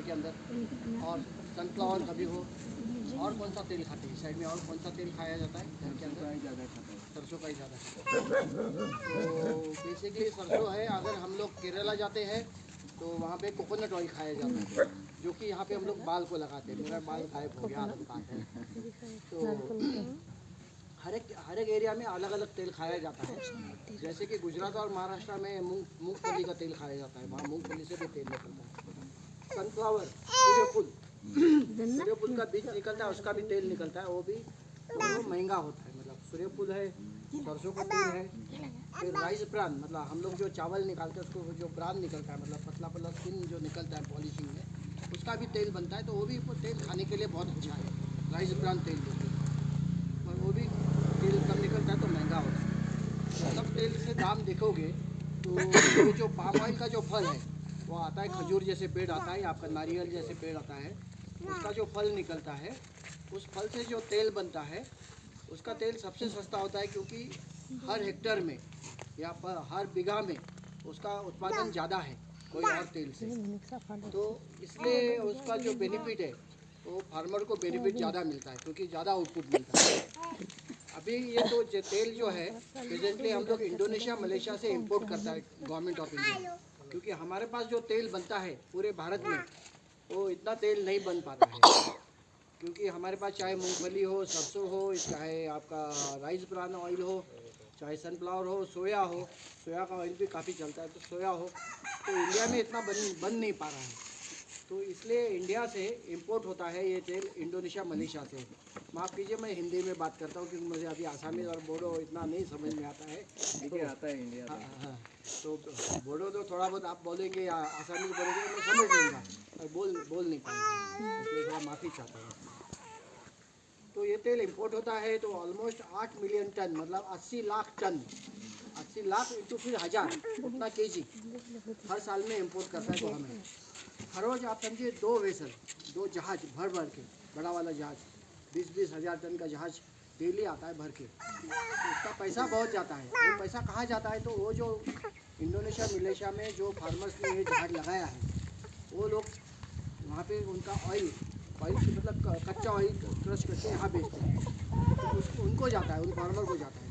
घर के अंदर, और सनफ्लावर कभी हो। और कौन सा तेल खाते हैं साइड में, और कौन सा तेल खाया जाता है घर के अंदर? ज़्यादा खाता है, सरसों का ही ज़्यादा खाता है। तो बेसिकली सरसों है। अगर हम लोग केरला जाते हैं तो वहाँ पे कोकोनट ऑयल खाया जाता है, जो कि यहाँ पे हम लोग बाल को लगाते हैं। मेरा बाल गायब हो गया, आदत बात है। तो हर एक एरिया में अलग अलग तेल खाया जाता है। जैसे कि गुजरात और महाराष्ट्र में मूंगफली का तेल खाया जाता है, वहाँ मूंगफली से भी तेल निकलता है। सनफ्लावर, सूर्यफूल का बीज निकलता है, उसका भी तेल निकलता है। वो भी दोनों महंगा होता है। मतलब सूर्यफूल है, सरसों का तेल है। फिर राइस ब्रान, मतलब हम लोग जो चावल निकालते हैं उसको जो ब्रान निकलता है, मतलब पतला पतला स्किन जो निकलता है पॉलिशिंग में, उसका भी तेल बनता है। तो वो भी तेल खाने के लिए बहुत अच्छा है, राइस ब्रान तेल बोलते हैं। और वो भी तेल कम निकलता है तो महंगा होता है। सब तेल से दाम देखोगे तो ये जो पाम ऑयल का जो फल है वो आता है, खजूर जैसे पेड़ आता है, आपका नारियल जैसे पेड़ आता है, उसका जो फल निकलता है, उस फल से जो तेल बनता है, उसका तेल सबसे सस्ता होता है, क्योंकि हर हेक्टर में या हर बीघा में उसका उत्पादन ज़्यादा है कोई और तेल से। तो इसलिए उसका जो बेनिफिट है वो फार्मर को बेनिफिट ज़्यादा मिलता है, क्योंकि ज़्यादा आउटपुट मिलता है। अभी ये तो तेल जो है प्रेजेंटली हम लोग इंडोनेशिया मलेशिया से इंपोर्ट करता है गवर्नमेंट ऑफ इंडिया, क्योंकि हमारे पास जो तेल बनता है पूरे भारत में वो इतना तेल नहीं बन पाता है। क्योंकि हमारे पास चाहे मूंगफली हो, सरसों हो, चाहे आपका राइस ब्रान ऑयल हो, चाहे सनफ्लावर हो, सोया का ऑयल भी काफ़ी चलता है, तो सोया हो, तो इंडिया में इतना बन नहीं पा रहा है। तो इसलिए इंडिया से इंपोर्ट होता है ये तेल, इंडोनेशिया मलेशिया से। माफ़ कीजिए, मैं हिंदी में बात करता हूँ क्योंकि मुझे अभी आसामी और बोडो इतना नहीं समझ में आता है। ठीक है, आता है इंडिया। हाँ हाँ, तो बोडो तो थोड़ा बहुत आप बोलेंगे या आसामी बोलेंगे तो मैं समझ लूँगा, और बोल नहीं पाऊँगा, इसलिए थोड़ा माफ़ी चाहता हूँ। तो ये तेल इंपोर्ट होता है तो ऑलमोस्ट 8 मिलियन टन, मतलब 80 लाख टन, 80 लाख इंटू फिर हज़ार, उतना केजी हर साल में इंपोर्ट करता है गवर्नमेंट। हर रोज़ आप समझिए 2 वेसल, 2 जहाज भर भर के, बड़ा वाला जहाज 20-20 हज़ार टन का जहाज डेली आता है भर के। तो उसका पैसा बहुत जाता है। वो पैसा कहाँ जाता है? तो वो जो इंडोनेशिया मलेशिया में जो फार्मर्स ने ये जहाज लगाया है, वो लोग वहाँ पे उनका ऑयल मतलब कच्चा ऑयल क्रश करके यहाँ बेचते हैं, तो उसको उनको जाता है, उन फार्मर को जाता है।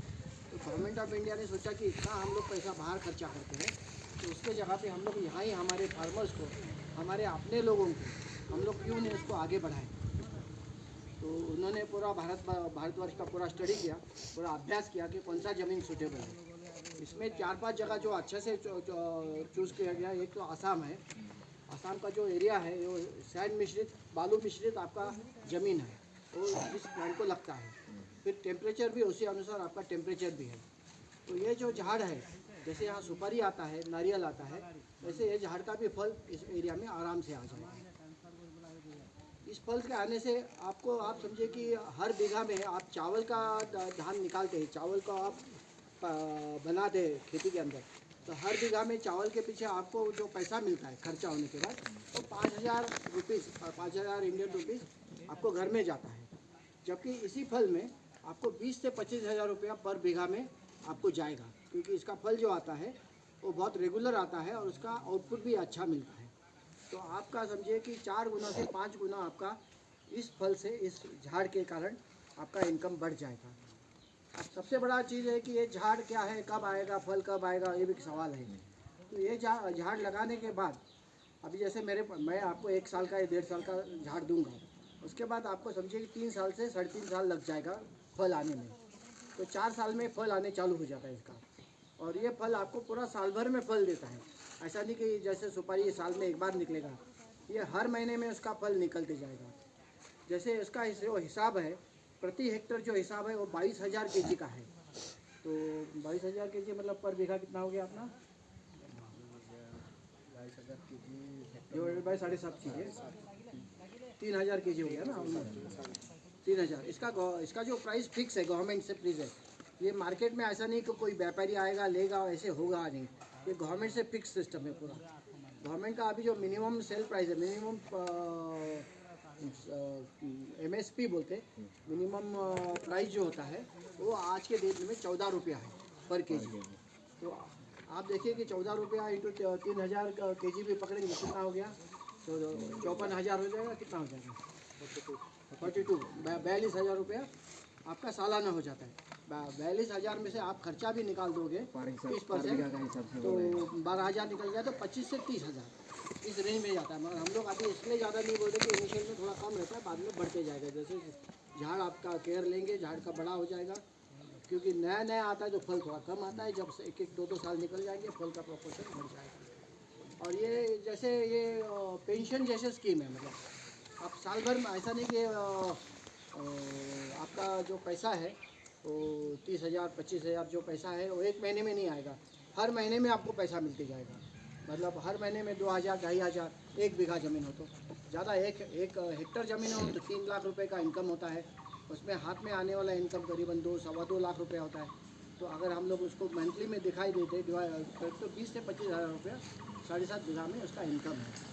तो गवर्नमेंट ऑफ इंडिया ने सोचा कि इतना हम लोग पैसा बाहर खर्चा करते हैं, तो उसके जगह पे हम लोग यहाँ ही हमारे फार्मर्स को, हमारे अपने लोगों को हम लोग क्यों नहीं उसको आगे बढ़ाएं। तो उन्होंने पूरा भारतवर्ष का पूरा स्टडी किया, पूरा अभ्यास किया कि कौन सा ज़मीन सूटेबल है। इसमें 4-5 जगह जो अच्छे से चूज़ किया गया। एक तो आसाम है, आसाम का जो एरिया है वो सैंड मिश्रित, बालू मिश्रित आपका ज़मीन है, वो इस प्लांट को लगता है। फिर टेम्परेचर भी उसी अनुसार आपका टेम्परेचर भी है। तो ये जो झाड़ है, जैसे यहाँ सुपारी आता है, नारियल आता है, वैसे ये झाड़ का भी फल इस एरिया में आराम से आ जाएगा। इस फल के आने से आपको, आप समझिए कि हर बीघा में आप चावल का धान निकालते हैं, चावल का आप बनाते हैं खेती के अंदर, तो हर बीघा में चावल के पीछे आपको जो पैसा मिलता है खर्चा होने के बाद, तो 5,000 रुपीज़, 5,000 इंडियन रुपीज़ आपको घर में जाता है। जबकि इसी फल में आपको 20 से 25,000 रुपया पर बीघा में आपको जाएगा, क्योंकि इसका फल जो आता है वो बहुत रेगुलर आता है और उसका आउटपुट भी अच्छा मिलता है। तो आपका समझिए कि 4 गुना से 5 गुना आपका इस फल से, इस झाड़ के कारण आपका इनकम बढ़ जाएगा। अब सबसे बड़ा चीज़ है कि ये झाड़ क्या है, कब आएगा, फल कब आएगा, ये भी एक सवाल है। तो ये झाड़ लगाने के बाद, अभी जैसे मैं आपको 1 साल का या 1.5 साल का झाड़ दूंगा, उसके बाद आपको समझिए कि 3 साल से 3.5 साल लग जाएगा फल आने में। तो 4 साल में फल आने चालू हो जाता है इसका, और ये फल आपको पूरा साल भर में फल देता है। ऐसा नहीं कि जैसे सुपारी साल में एक बार निकलेगा, ये हर महीने में उसका फल निकलते जाएगा। जैसे इसका जो हिसाब है, प्रति हेक्टर जो हिसाब है वो 22,000 केजी का है। तो 22,000 केजी मतलब पर बीघा कितना हो गया अपना? 22,000 केजी डिवाइडेड बाई 7.5 कीजिए, 3,000 केजी हो गया ना ऑलमोस्ट। 3,000 इसका जो प्राइस फिक्स है, गवर्नमेंट से प्राइस है। ये मार्केट में ऐसा नहीं कि कोई व्यापारी आएगा लेगा, ऐसे होगा नहीं। ये गवर्नमेंट से फिक्स सिस्टम है पूरा। गवर्नमेंट का अभी जो मिनिमम सेल प्राइस है, मिनिमम MSP बोलते, मिनिमम प्राइस जो होता है वो आज के डेट में 14 रुपया है पर केजी। तो आप देखिए कि 14 रुपया इंटू 3,000 केजी भी पकड़ेंगे कितना हो गया, तो 54,000 हो जाएगा, कितना हो जाएगा 42 42,000 रुपया आपका सालाना हो जाता है। 42,000 में से आप खर्चा भी निकाल दोगे पर हिसाब 30%, का हिसाब से तो बोला है। 12,000 निकल गया, तो 25 से 30,000 इस रेंज में जाता है। मगर हम लोग अभी इसलिए ज़्यादा नहीं बोलते कि इनिशियल में थोड़ा कम रहता है, बाद में बढ़ते जाएगा। जैसे झाड़ आपका केयर लेंगे, झाड़ का बड़ा हो जाएगा, क्योंकि नया नया आता है तो फल थोड़ा कम आता है। जब से एक एक दो दो साल निकल जाएंगे, फल का प्रोपोर्शन बढ़ जाएगा। और ये जैसे ये पेंशन जैसे स्कीम है, मतलब आप साल भर में ऐसा नहीं कि आपका जो पैसा है वो 30,000 25,000 जो पैसा है वो एक महीने में नहीं आएगा, हर महीने में आपको पैसा मिलते जाएगा। मतलब हर महीने में 2,000 2,500 1 बीघा ज़मीन हो तो ज़्यादा, एक हेक्टर ज़मीन हो तो 3 लाख रुपए का इनकम होता है। उसमें हाथ में आने वाला इनकम करीबन 2 सवा 2 लाख रुपया होता है। तो अगर हम लोग उसको मंथली में दिखाई देते डिवाइड तो 20 से 25,000 रुपया 7.5 बीघा में उसका इनकम है।